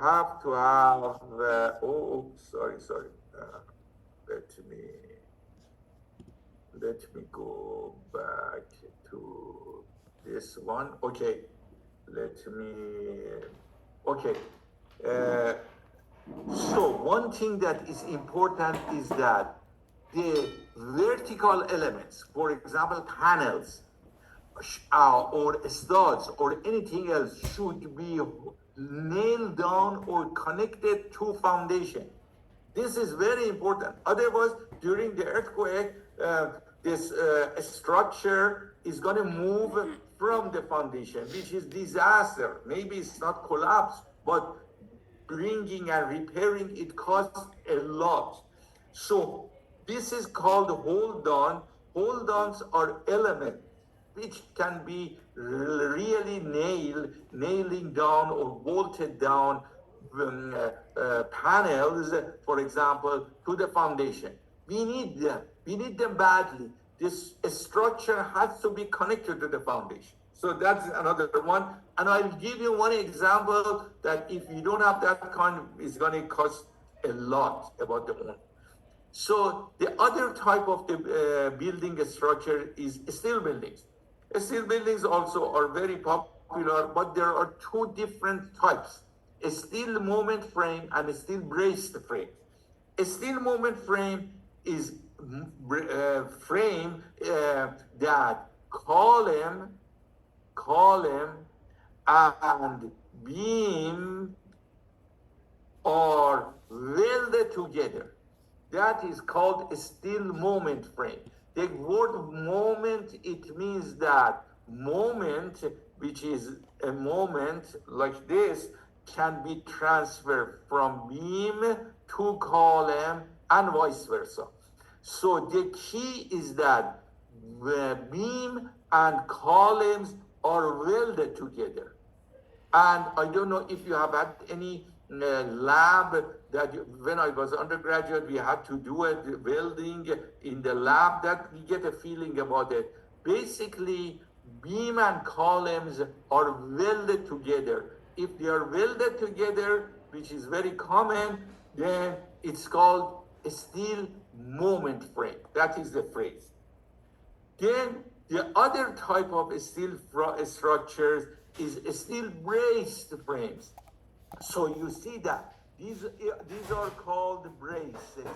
have to have, sorry. Let me, let me go back to this one. Okay, let me, okay. Uh, so one thing that is important is that the vertical elements, for example, panels, or studs or anything else should be nailed down or connected to foundation. This is very important. Otherwise, during the earthquake, this structure is going to move from the foundation, which is disaster. Maybe it's not collapse, but bringing and repairing it costs a lot. So this is called hold on. Hold ons are elements which can be really nailing down or bolted down panels, for example, to the foundation. We need them. We need them badly. This structure has to be connected to the foundation. So that's another one. And I'll give you one example that if you don't have that kind, it's going to cost a lot about the one. So the other type of the building structure is steel buildings. Steel buildings also are very popular, but there are two different types: a steel moment frame and a steel braced frame. A steel moment frame is frame that column and beam are welded together. That is called a steel moment frame. The word moment, it means that moment, which is a moment like this, can be transferred from beam to column and vice versa. So the key is that the beam and columns are welded together. And I don't know if you have had any lab that when I was undergraduate, we had to do it, welding in the lab, that we get a feeling about it. Basically, beam and columns are welded together. If they are welded together, which is very common, then it's called a steel moment frame. That is the phrase. Then the other type of steel structures is steel braced frames. So you see that these are called braces.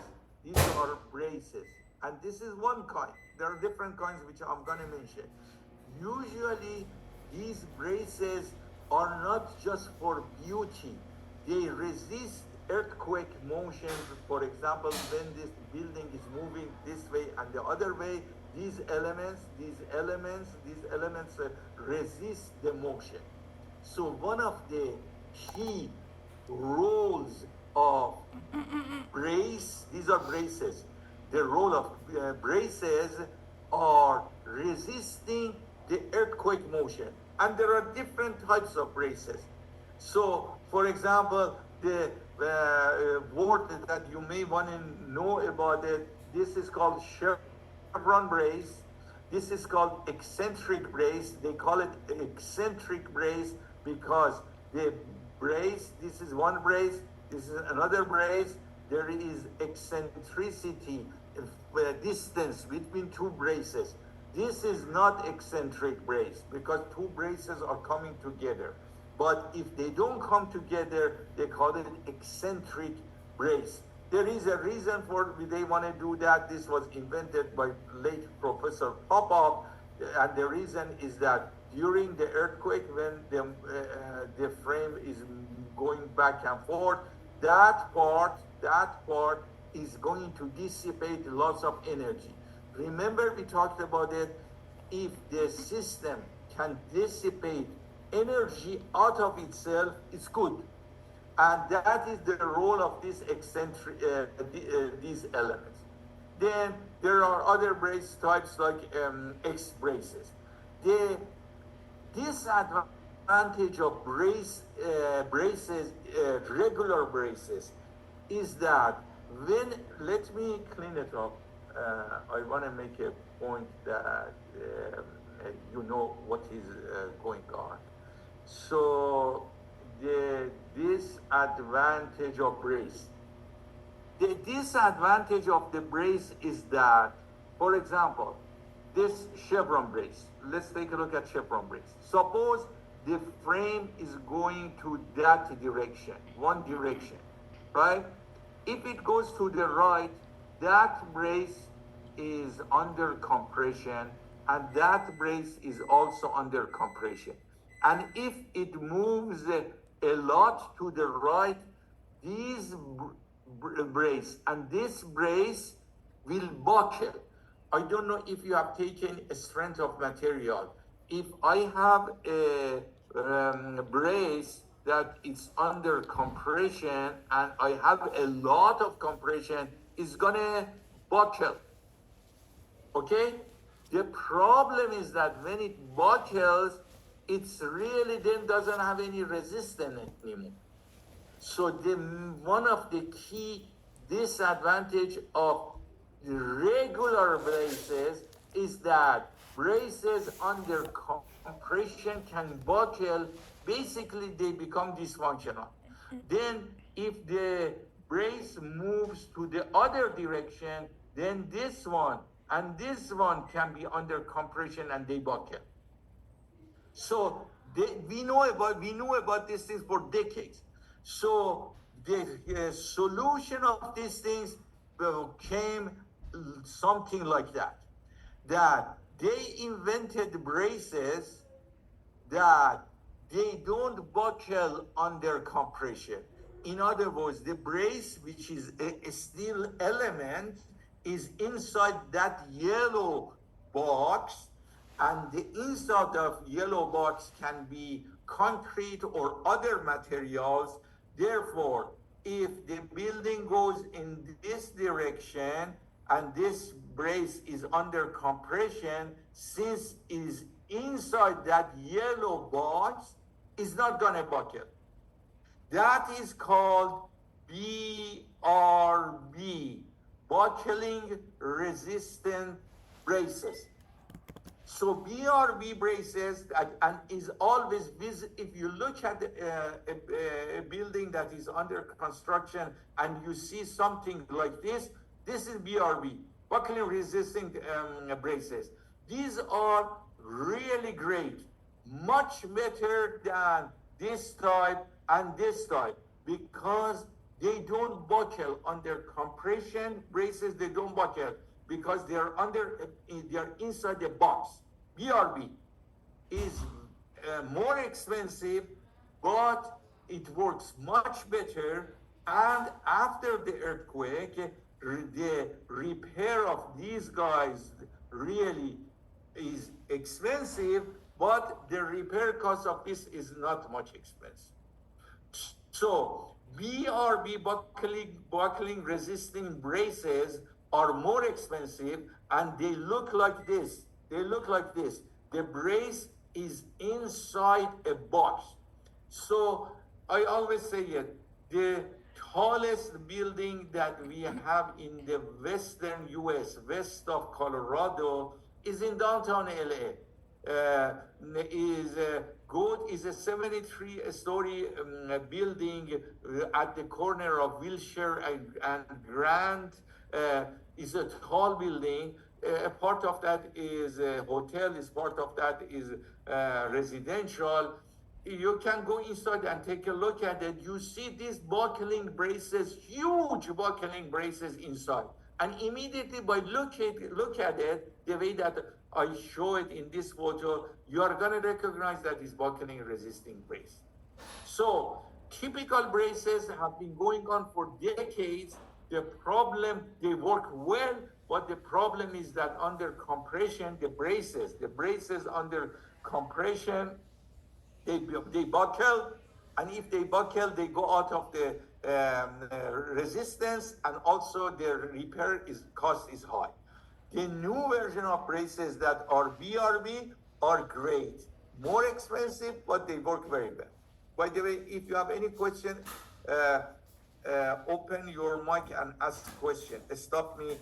These are braces, and this is one kind. There are different kinds which I'm going to mention. Usually, these braces are not just for beauty. They resist earthquake motion. For example, when this building is moving this way and the other way, these elements resist the motion. So one of the key roles of these are braces. The role of braces are resisting the earthquake motion. And there are different types of braces. So, for example, the word that you may want to know about it, this is called chevron brace. This is called eccentric brace. They call it eccentric brace because the brace, this is one brace, this is another brace. There is eccentricity, distance between two braces. This is not eccentric brace because two braces are coming together. But if they don't come together, they call it eccentric brace. There is a reason for they want to do that. This was invented by late Professor Popov, and the reason is that during the earthquake, when the frame is going back and forth, that part is going to dissipate lots of energy. Remember, we talked about it. If the system can dissipate energy out of itself, it's good. And that is the role of these these elements. Then there are other brace types like X braces. The disadvantage of braces, regular braces, is that when, let me clean it up. I want to make a point that you know what is going on. So the disadvantage of brace. The disadvantage of the brace is that, for example, this chevron brace. Let's take a look at chevron brace. Suppose the frame is going to that direction, one direction, right? If it goes to the right, that brace is under compression, and that brace is also under compression. And if it moves a lot to the right, these brace and this brace will buckle. I don't know if you have taken a strength of material. If I have a brace that is under compression and I have a lot of compression, it's gonna buckle. Okay? The problem is that when it buckles, it's really then doesn't have any resistance anymore. So one of the key disadvantage of regular braces is that braces under compression can buckle. Basically, they become dysfunctional. Then if the brace moves to the other direction, then this one and this one can be under compression and they buckle. So we know about these things for decades. So the solution of these things came something like that. That they invented braces that they don't buckle under compression. In other words, the brace, which is a steel element, is inside that yellow box, and the inside of yellow box can be concrete or other materials. Therefore, if the building goes in this direction and this brace is under compression, since it is inside that yellow box, it's not gonna buckle. That is called BRB, buckling resistant braces. So BRB braces, and is always if you look at a building that is under construction and you see something like this is BRB, buckling resistant braces. These are really great, much better than this type and this type, because they don't buckle under compression braces. They don't buckle because they're inside the box. BRB is more expensive, but it works much better. And after the earthquake, the repair of these guys really is expensive, but the repair cost of this is not much expensive. So BRB buckling resisting braces are more expensive, and they look like this. The brace is inside a box. So I always say it, the tallest building that we have in the western US, west of Colorado, is in downtown LA. Is a 73-story building at the corner of Wilshire and Grant. Is a tall building. A part of that is a hotel, is part of that is residential. You can go inside and take a look at it. You see these buckling braces, huge buckling braces inside. And immediately by look at it, the way that I show it in this photo, you are going to recognize that is buckling resisting brace. So typical braces have been going on for decades. The problem, they work well, but the problem is that under compression, the braces under compression, they buckle, and if they buckle, they go out of the resistance, and also their repair cost is high. The new version of braces that are BRB are great, more expensive, but they work very well. By the way, if you have any question, open your mic and ask question. Stop me.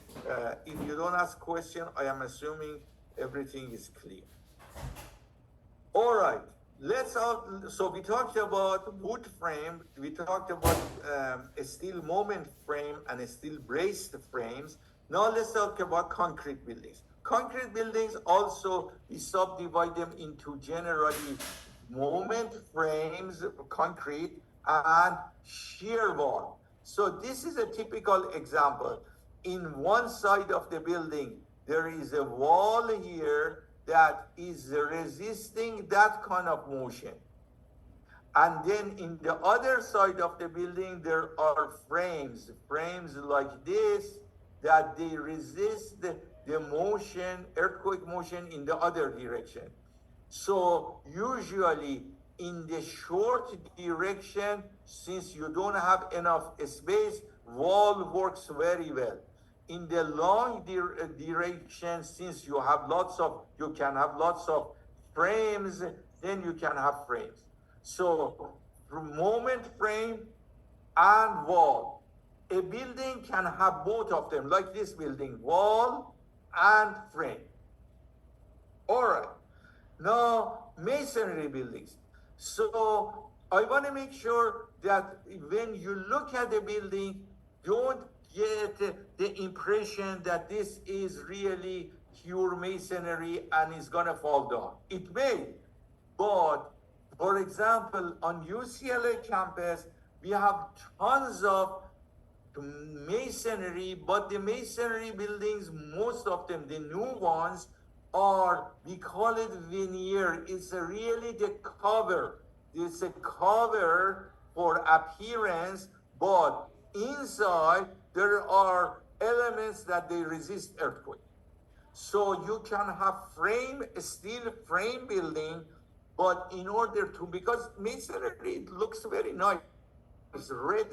If you don't ask question, I am assuming everything is clear. All right. So we talked about wood frame, we talked about a steel moment frame and a steel braced frames. Now let's talk about concrete buildings. Concrete buildings also, we subdivide them into generally moment frames, concrete, and shear wall. So this is a typical example. In one side of the building, there is a wall here that is resisting that kind of motion. And then in the other side of the building, there are frames like this, that they resist the motion, earthquake motion in the other direction. So usually in the short direction, since you don't have enough space, wall works very well. In the long direction, since you can have lots of frames, then you can have frames. So moment frame and wall. A building can have both of them, like this building, wall and frame. All right. Now, masonry buildings. So I want to make sure that when you look at the building, don't get the impression that this is really pure masonry and is going to fall down. It may, but for example, on UCLA campus, we have tons of masonry, but the masonry buildings, most of them, the new ones, are, we call it veneer. It's really the cover. It's a cover for appearance, but inside there are elements that they resist earthquake. So you can have steel frame building, but in order to, because masonry, it looks very nice. Red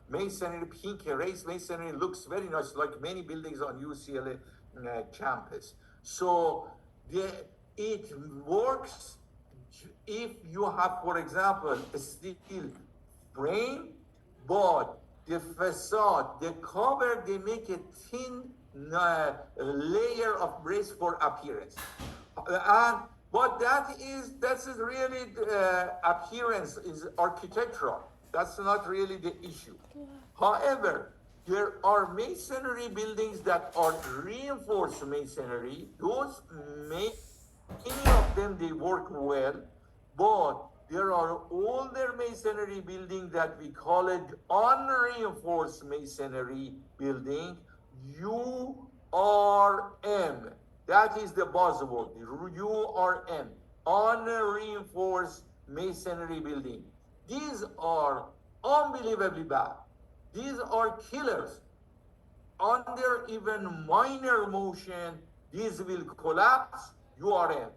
masonry, pink raised masonry looks very nice, like many buildings on UCLA campus. So it works if you have, for example, a steel frame, but the facade, the cover, they make a thin layer of brace for appearance. But that's really appearance, is architectural. That's not really the issue. However, there are masonry buildings that are reinforced masonry. Those, many of them, they work well, but there are older masonry buildings that we call it unreinforced masonry building, URM. That is the buzzword, URM, unreinforced masonry building. These are unbelievably bad. These are killers. Under even minor motion, these will collapse, URM.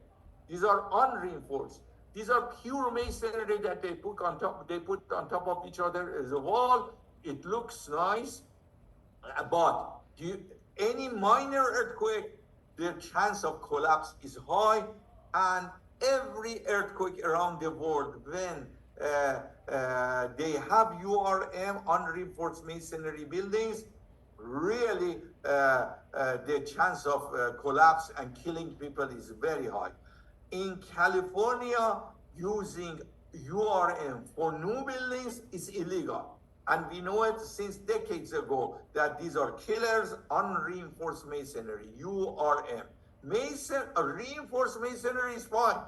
These are unreinforced. These are pure masonry that they put on top of each other as a wall. It looks nice, but any minor earthquake, their chance of collapse is high, and every earthquake around the world, when they have URM, unreinforced masonry buildings, really the chance of collapse and killing people is very high. In California, using URM for new buildings is illegal. And we know it since decades ago that these are killers, unreinforced masonry, URM. Reinforced masonry is fine.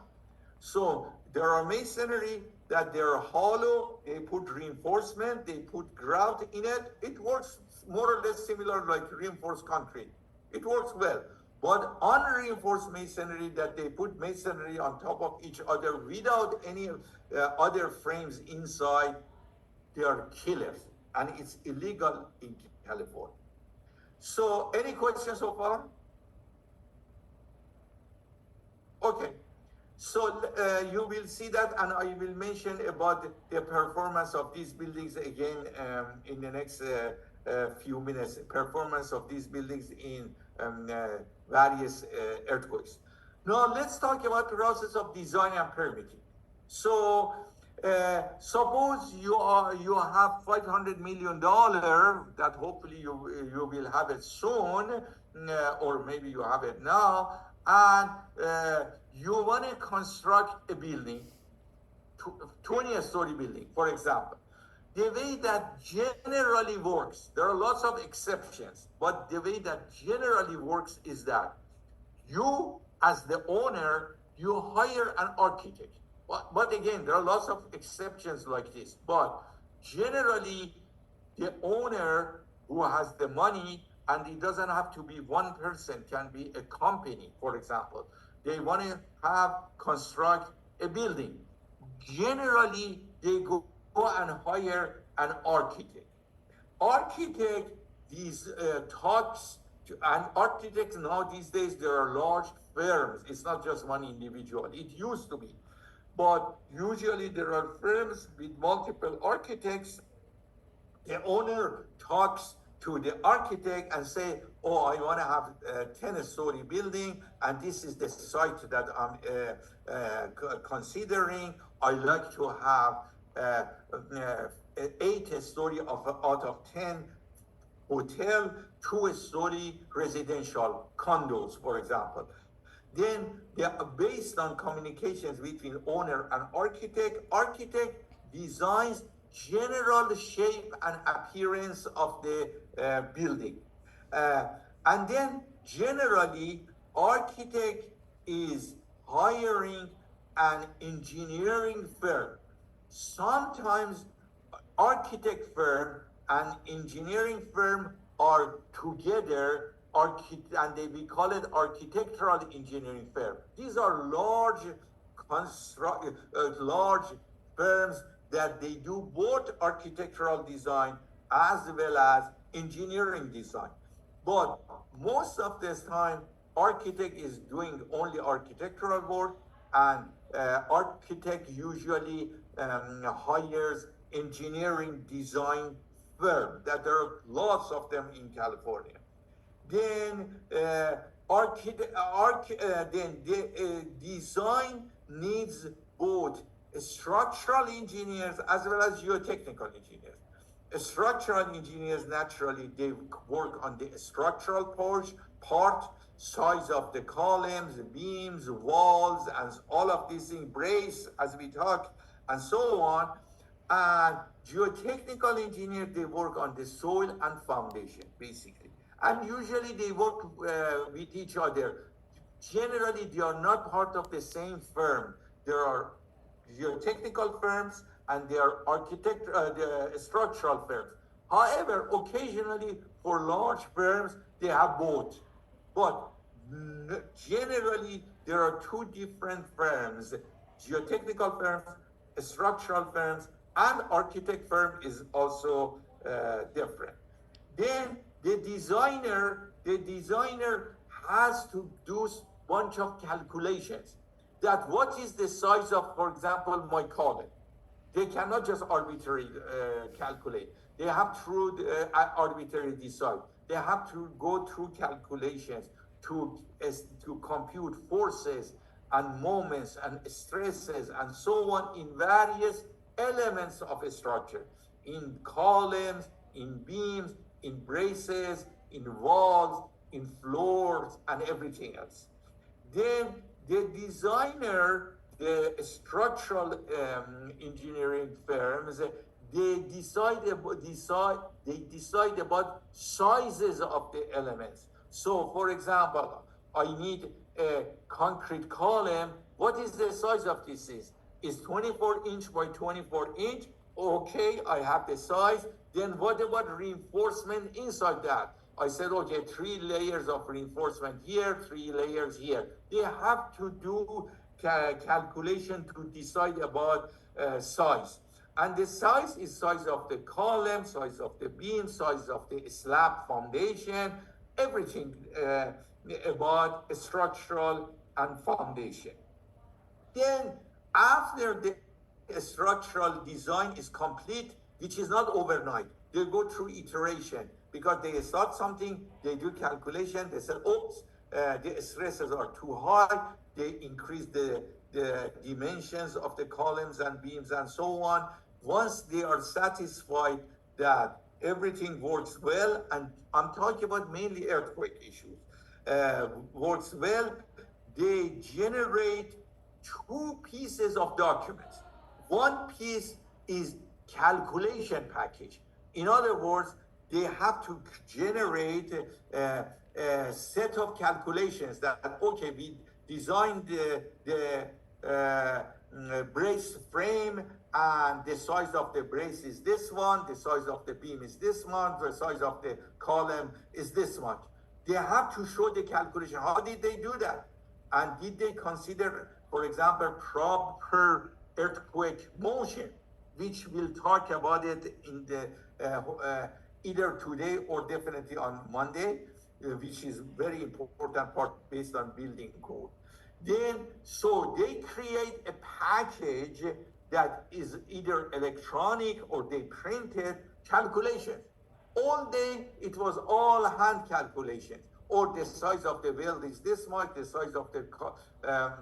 So there are masonry that they're hollow, they put reinforcement, they put grout in it. It works more or less similar like reinforced concrete. It works well. But unreinforced masonry, that they put masonry on top of each other without any other frames inside, they are killers, and it's illegal in California. So any questions so far? Okay. So you will see that, and I will mention about the performance of these buildings again in the next few minutes. Performance of these buildings in various earthquakes. Now let's talk about the process of design and permitting. So suppose you have $500 million that hopefully you will have it soon, or maybe you have it now, and you want to construct a building. 20-story building, for example. The way that generally works, there are lots of exceptions, but the way that generally works is that you, as the owner, you hire an architect. But again, there are lots of exceptions like this. But generally, the owner who has the money, and it doesn't have to be one person, can be a company, for example. They want to construct a building. Generally, they go and hire an architect. Architect, these talks to, and architects now these days, there are large firms. It's not just one individual. It used to be. But usually there are firms with multiple architects. The owner talks to the architect and say, oh, I want to have a 10-story building, and this is the site that I'm considering. I like to have 8 story out of 10 hotel, 2-story residential condos, for example. Then they are based on communications between owner and architect. Architect designs general shape and appearance of the building. And then generally, architect is hiring an engineering firm. Sometimes architect firm and engineering firm are together, and we call it architectural engineering firm. These are large firms that they do both architectural design as well as engineering design. But most of the time, architect is doing only architectural work, and architect usually hires engineering design firm. That there are lots of them in California. Then design needs both structural engineers as well as geotechnical engineers. Structural engineers, naturally, they work on the structural part, size of the columns, beams, walls, and all of these things, brace, as we talk, and so on. And geotechnical engineers, they work on the soil and foundation, basically. And usually they work with each other. Generally, they are not part of the same firm. There are geotechnical firms and there are the structural firms. However, occasionally for large firms, they have both. But generally, there are two different firms: geotechnical firms, structural firms, and architect firm is also different. Then the designer has to do a bunch of calculations. That what is the size of, for example, my column? They cannot just arbitrarily calculate. They have to arbitrarily decide. They have to go through calculations to compute forces and moments and stresses and so on in various elements of a structure, in columns, in beams, in braces, in walls, in floors, and everything else. Then the designer, the structural engineering firms, they decide about sizes of the elements. So, for example, I need a concrete column. What is the size of this? Is 24 inch by 24 inch? Okay, I have the size. Then what about reinforcement inside that? I said, okay, 3 layers of reinforcement here, 3 layers here. They have to do calculation to decide about size. And the size is size of the column, size of the beam, size of the slab foundation, everything about structural and foundation. Then after the structural design is complete, which is not overnight, they go through iteration, because they start something, they do calculation, they say, oops, the stresses are too high, they increase the dimensions of the columns and beams and so on. Once they are satisfied that everything works well, and I'm talking about mainly earthquake issues, works well, they generate 2 pieces of documents. One piece is calculation package. In other words, they have to generate a set of calculations that, okay, we designed the brace frame, and the size of the brace is this one, the size of the beam is this one, the size of the column is this much. They have to show the calculation. How did they do that? And did they consider, for example, proper earthquake motion, which we'll talk about it in the either today or definitely on Monday, which is very important part based on building code. Then, so they create a package that is either electronic or they printed calculations. All day, it was all hand calculations. Or the size of the weld is this much, the size of the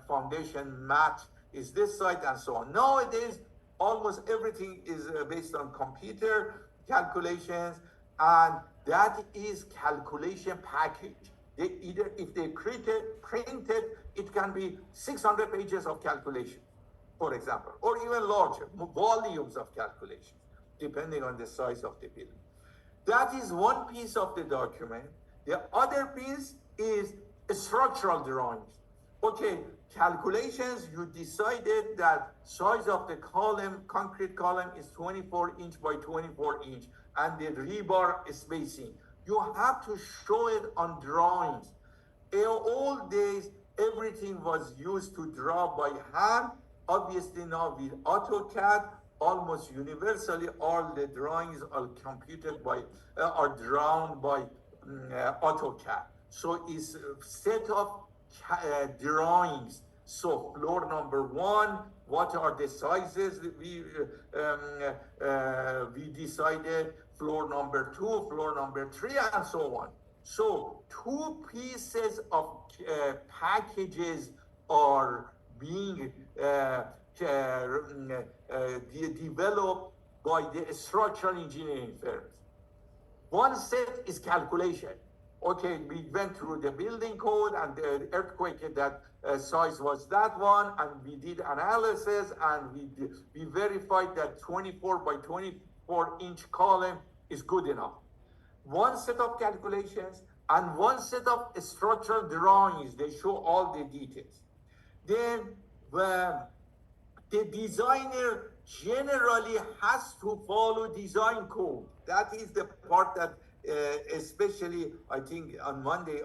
foundation mat is this size, and so on. Nowadays, almost everything is based on computer calculations, and that is calculation package. They either, if they print it, it can be 600 pages of calculation, for example, or even larger, volumes of calculations, depending on the size of the building. That is one piece of the document. The other piece is structural drawings. Okay, calculations, you decided that size of the column, concrete column is 24 inch by 24 inch, and the rebar spacing. You have to show it on drawings. In old days, everything was used to draw by hand. Obviously now with AutoCAD, almost universally all the drawings are computed by, are drawn by AutoCAD. So it's a set of drawings. So floor number one, what are the sizes that we decided? Floor number two, floor number three, and so on. So two pieces of packages are being developed by the structural engineering firms. One set is calculation. Okay, we went through the building code, and the earthquake that size was that one, and we did analysis, and we verified that 24 by 24 inch column is good enough. One set of calculations and one set of structural drawings. They show all the details. Then the designer generally has to follow design code. That is the part that especially I think on Monday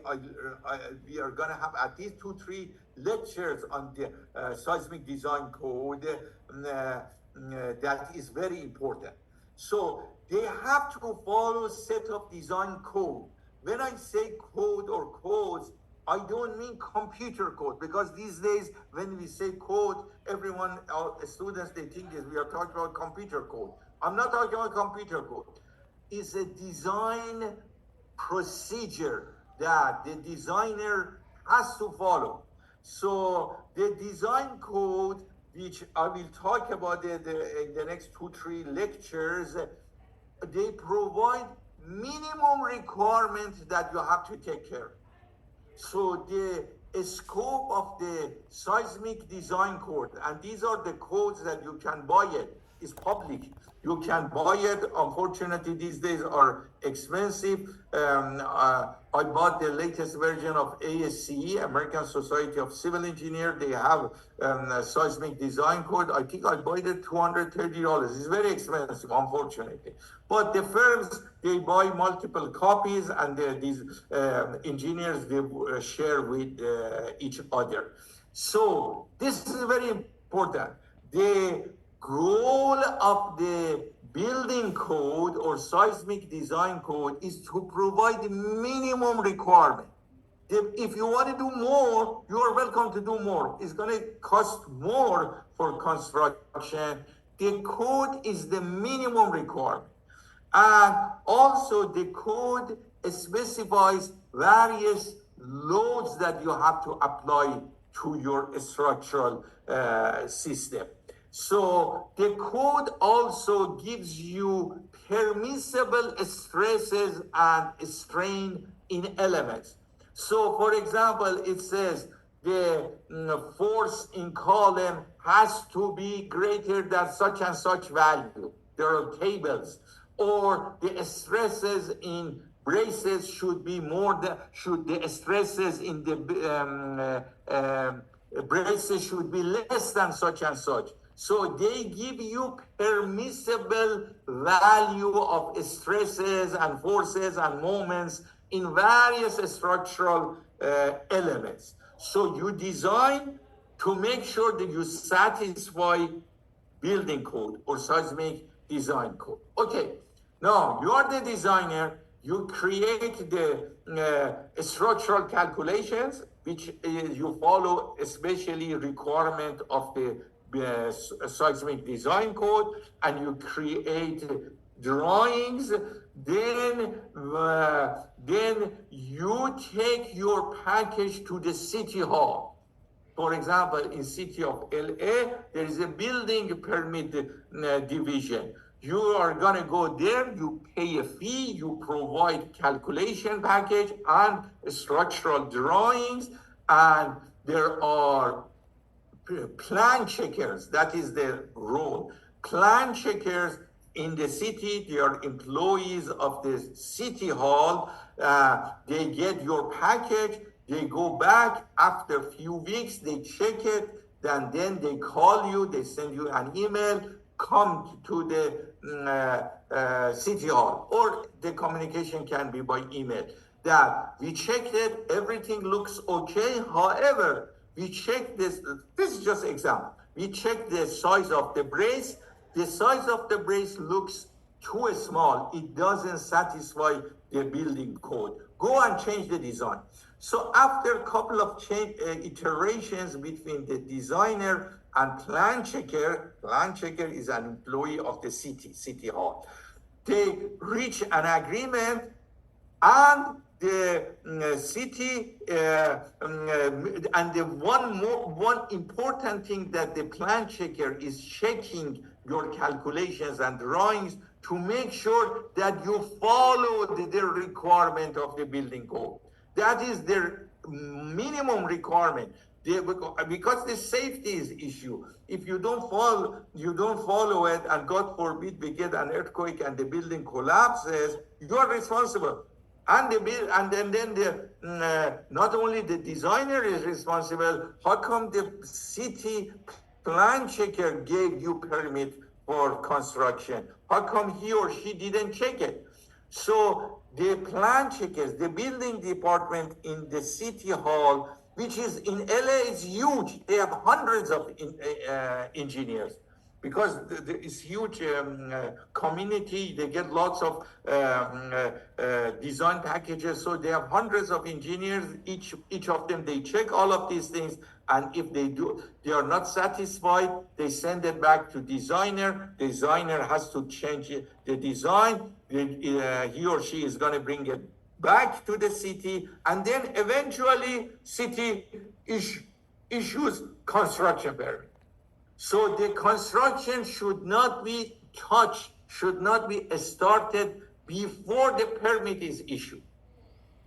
we are going to have at least 2-3 lectures on the seismic design code. That is very important. So they have to follow set of design code. When I say code or codes, I don't mean computer code, because these days when we say code, everyone, students, they think that we are talking about computer code. I'm not talking about computer code. It's a design procedure that the designer has to follow. So the design code, which I will talk about in the next 2-3 lectures, they provide minimum requirements that you have to take care of. So the scope of the seismic design code, and these are the codes that you can buy it, is public. You can buy it. Unfortunately, these days are expensive. I bought the latest version of ASCE, American Society of Civil Engineers. They have a seismic design code. I think I bought it $230. It's very expensive, unfortunately. But the firms, they buy multiple copies, and these engineers, they share with each other. So this is very important. The goal of the building code or seismic design code is to provide minimum requirement. If you want to do more, you are welcome to do more. It's going to cost more for construction. The code is the minimum requirement. And also the code specifies various loads that you have to apply to your structural system. So the code also gives you permissible stresses and strain in elements. So for example, it says the force in column has to be greater than such and such value. There are tables. Or the stresses in braces should be more than, should the stresses in the braces should be less than such and such. So they give you permissible value of stresses and forces and moments in various structural elements. So you design to make sure that you satisfy building code or seismic design code. Okay, now you are the designer, you create the structural calculations, which you follow especially requirement of the seismic design code, and you create drawings. Then you take your package to the city hall. For example, in city of LA, there is a building permit division. You are gonna go there, you pay a fee, you provide calculation package and structural drawings, and there are plan checkers, that is their role. Plan checkers in the city, they are employees of the city hall. They get your package, they go back after a few weeks, they check it, then they call you, they send you an email, come to the city hall, or the communication can be by email, that we checked it, everything looks okay. However, we check this is just example. We check the size of the brace. The size of the brace looks too small. It doesn't satisfy the building code. Go and change the design. So after a couple of iterations between the designer and plan checker is an employee of the city hall. They reach an agreement, and the city and the one important thing that the plan checker is checking your calculations and drawings to make sure that you follow the requirement of the building code. That is their minimum requirement. Because the safety is issue. If you don't follow it, and God forbid we get an earthquake and the building collapses, you are responsible. And not only the designer is responsible. How come the city plan checker gave you permit for construction? How come he or she didn't check it? So the plan checkers, the building department in the city hall, which is in LA, is huge. They have hundreds of engineers, because it's huge community. They get lots of design packages, so they have hundreds of engineers. Each of them, they check all of these things, and if they are not satisfied, they send it back to designer. Designer has to change the design. He or she is going to bring it back to the city, and then eventually city issues construction permit. So the construction should not be touched, should not be started before the permit is issued.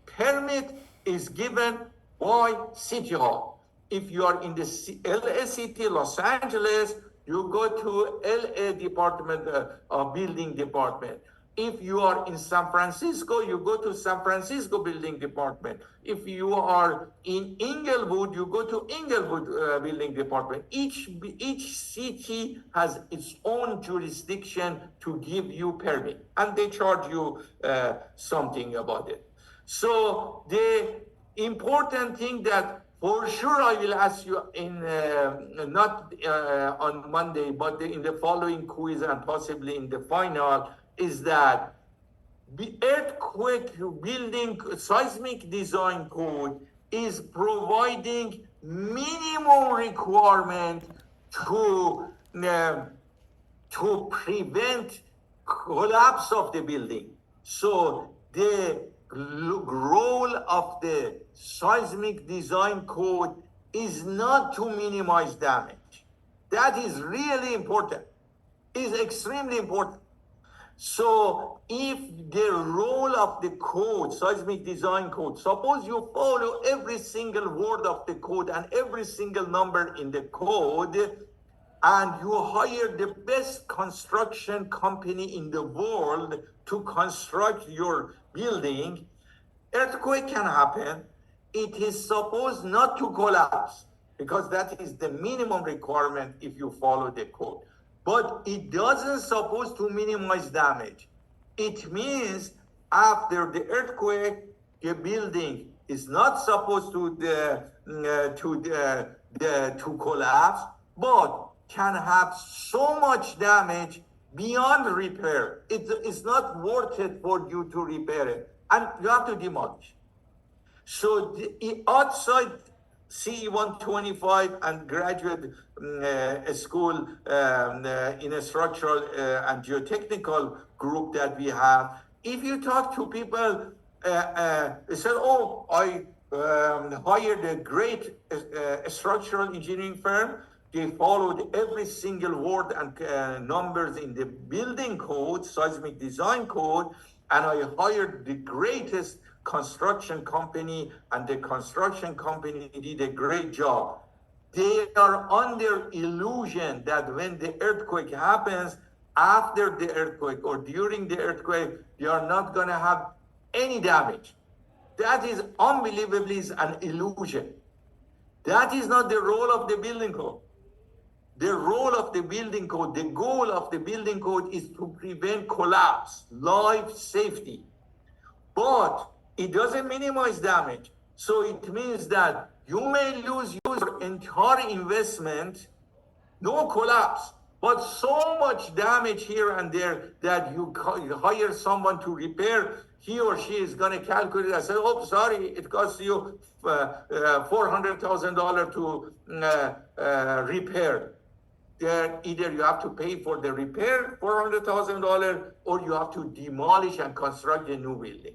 Permit is given by City Hall. If you are in the LA City, Los Angeles, you go to LA Department of Building Department. If you are in San Francisco, you go to San Francisco Building Department. If you are in Inglewood, you go to Inglewood Building Department. Each city has its own jurisdiction to give you permit, and they charge you something about it. So the important thing that for sure I will ask you in not on Monday, but in the following quiz and possibly in the final, is that the earthquake building seismic design code is providing minimum requirement to prevent collapse of the building. So the role of the seismic design code is not to minimize damage. That is really important, is extremely important. So if the role of the code, seismic design code, suppose you follow every single word of the code and every single number in the code, and you hire the best construction company in the world to construct your building, earthquake can happen. It is supposed not to collapse because that is the minimum requirement if you follow the code. But it doesn't supposed to minimize damage. It means after the earthquake, the building is not supposed to collapse, but can have so much damage beyond repair. It's not worth it for you to repair it, and you have to demolish. So outside CE125 and graduate school in a structural and geotechnical group that we have, if you talk to people, they said, oh, I hired a great structural engineering firm. They followed every single word and numbers in the building code, seismic design code, and I hired the greatest construction company, and the construction company did a great job. They are under illusion that when the earthquake happens, after the earthquake or during the earthquake, you are not going to have any damage. That is unbelievably an illusion. That is not the role of the building code. The role of the building code, the goal of the building code is to prevent collapse, life safety. But it doesn't minimize damage. So it means that you may lose your entire investment, no collapse, but so much damage here and there that you hire someone to repair. He or she is going to calculate and say, oh, sorry, it costs you $400,000 to repair. Either you have to pay for the repair, $400,000, or you have to demolish and construct a new building.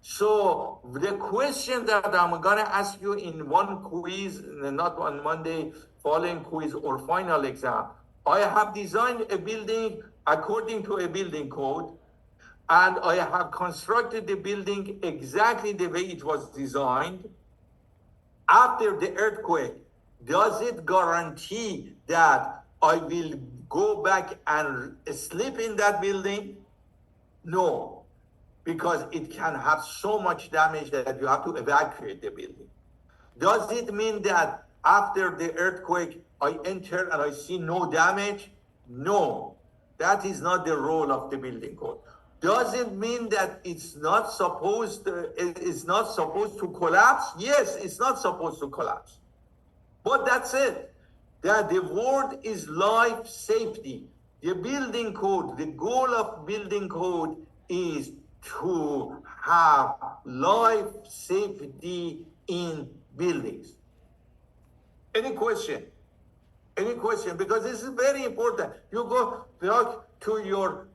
So the question that I'm going to ask you in one quiz, not on Monday, following quiz or final exam, I have designed a building according to a building code, and I have constructed the building exactly the way it was designed. After the earthquake, does it guarantee that I will go back and sleep in that building? No, because it can have so much damage that you have to evacuate the building. Does it mean that after the earthquake, I enter and I see no damage? No, that is not the role of the building code. Does it mean that it's not supposed to collapse? Yes, it's not supposed to collapse. But that's it. That the word is life safety. The building code, the goal of building code is to have life safety in buildings. Any question? Any question? Because this is very important. You go talk to your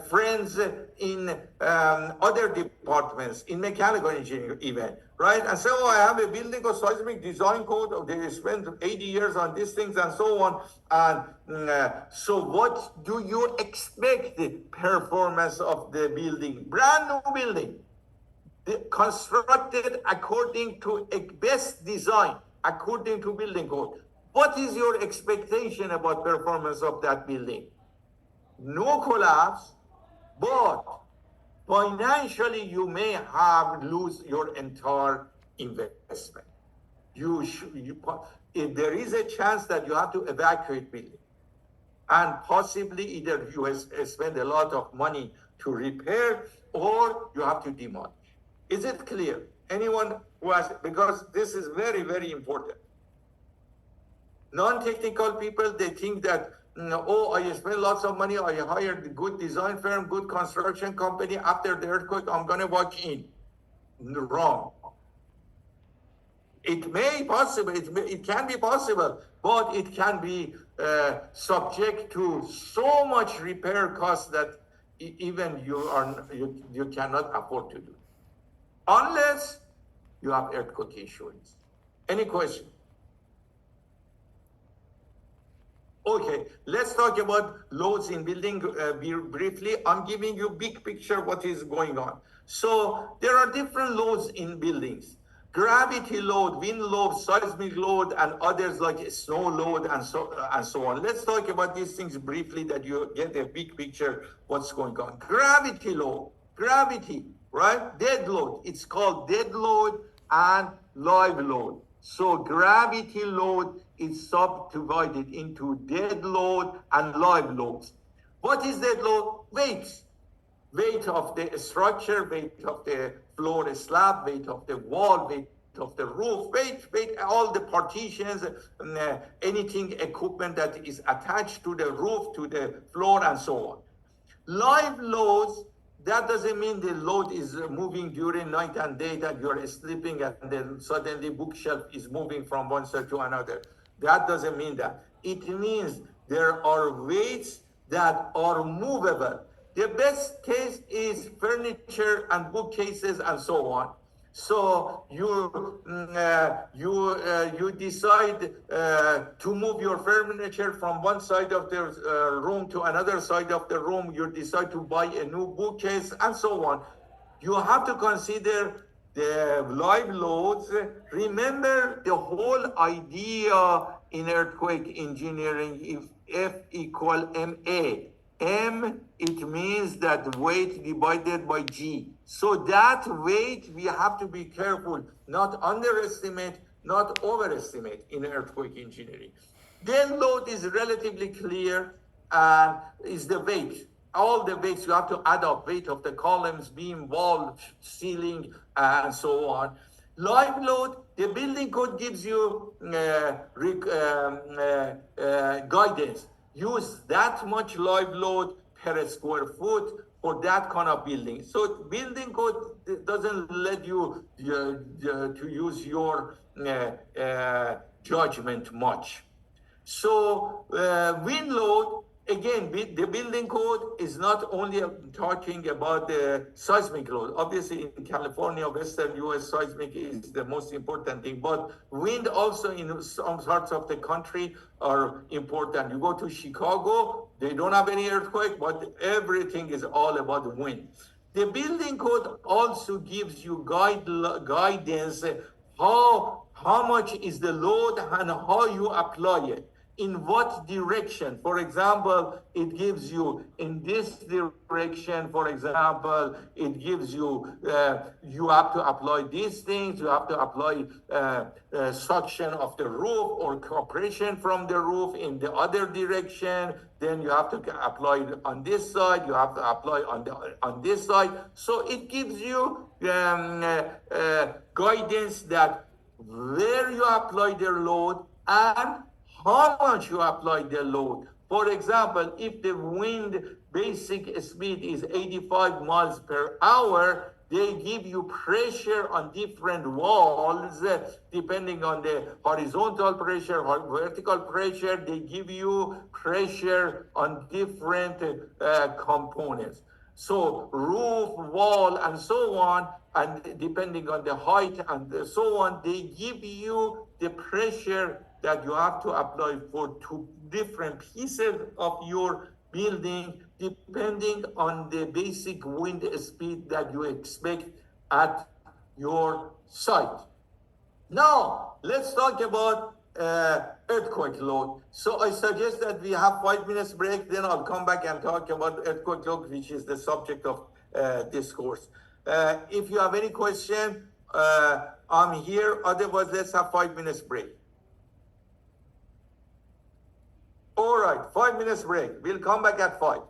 friends in other departments, in mechanical engineering even, right? And say, oh, I have a building of seismic design code. They spent 80 years on these things and so on. And so what do you expect the performance of the building? Brand new building, constructed according to a best design, according to building code. What is your expectation about performance of that building? No collapse, but financially you may have lose your entire investment. If there is a chance that you have to evacuate building, and possibly either you spend a lot of money to repair or you have to demolish. Is it clear? Anyone who has, because this is very, very important. Non-technical people, they think that, oh, I spent lots of money, I hired a good design firm, good construction company, after the earthquake, I'm going to walk in. Wrong. It may be possible, it can be possible, but it can be subject to so much repair costs that even you cannot afford to do. Unless you have earthquake insurance. Any question? Okay, let's talk about loads in building briefly. I'm giving you big picture what is going on. So there are different loads in buildings. gravity load, wind load, seismic load, and others like snow load and so on. Let's talk about these things briefly that you get a big picture what's going on. Gravity load, gravity, right? Dead load. It's called dead load and live load. So gravity load is subdivided into dead load and live loads. What is dead load? Weights. Weight of the structure, weight of the floor slab, weight of the wall, weight of the roof, weight, all the partitions, anything, equipment that is attached to the roof, to the floor, and so on. Live loads, that doesn't mean the load is moving during night and day, that you're sleeping and then suddenly bookshelf is moving from one side to another. That doesn't mean that. It means there are weights that are movable. The best case is furniture and bookcases and so on. So you decide to move your furniture from one side of the room to another side of the room. You decide to buy a new bookcase and so on. You have to consider the live loads. Remember the whole idea in earthquake engineering, if F equal MA. M, it means that weight divided by G. So that weight, we have to be careful, not underestimate, not overestimate in earthquake engineering. Then load is relatively clear and is the weight. All the weights, you have to add up weight of the columns, beam, wall, ceiling, and so on. Live load, the building code gives you guidance. Use that much live load per square foot for that kind of building. So building code doesn't let you to use your judgment much. So wind load, again, the building code is not only talking about the seismic load. Obviously, in California, Western US, seismic is the most important thing. But wind also in some parts of the country are important. You go to Chicago, they don't have any earthquake, but everything is all about wind. The building code also gives you guidance how much is the load and how you apply it. In what direction? For example, it gives you in this direction, for example, it gives you, you have to apply these things, you have to apply suction of the roof or compression from the roof in the other direction, then you have to apply it on this side, you have to apply on this side. So it gives you guidance that where you apply the load and how much you apply the load. For example, if the wind basic speed is 85 miles per hour, they give you pressure on different walls, depending on the horizontal pressure or vertical pressure, they give you pressure on different components. So roof, wall, and so on, and depending on the height and so on, they give you the pressure that you have to apply for two different pieces of your building, depending on the basic wind speed that you expect at your site. Now, let's talk about earthquake load. So I suggest that we have 5 minutes break, then I'll come back and talk about earthquake load, which is the subject of this course. If you have any question, I'm here. Otherwise, let's have 5 minutes break. All right, 5 minutes break. We'll come back at 5.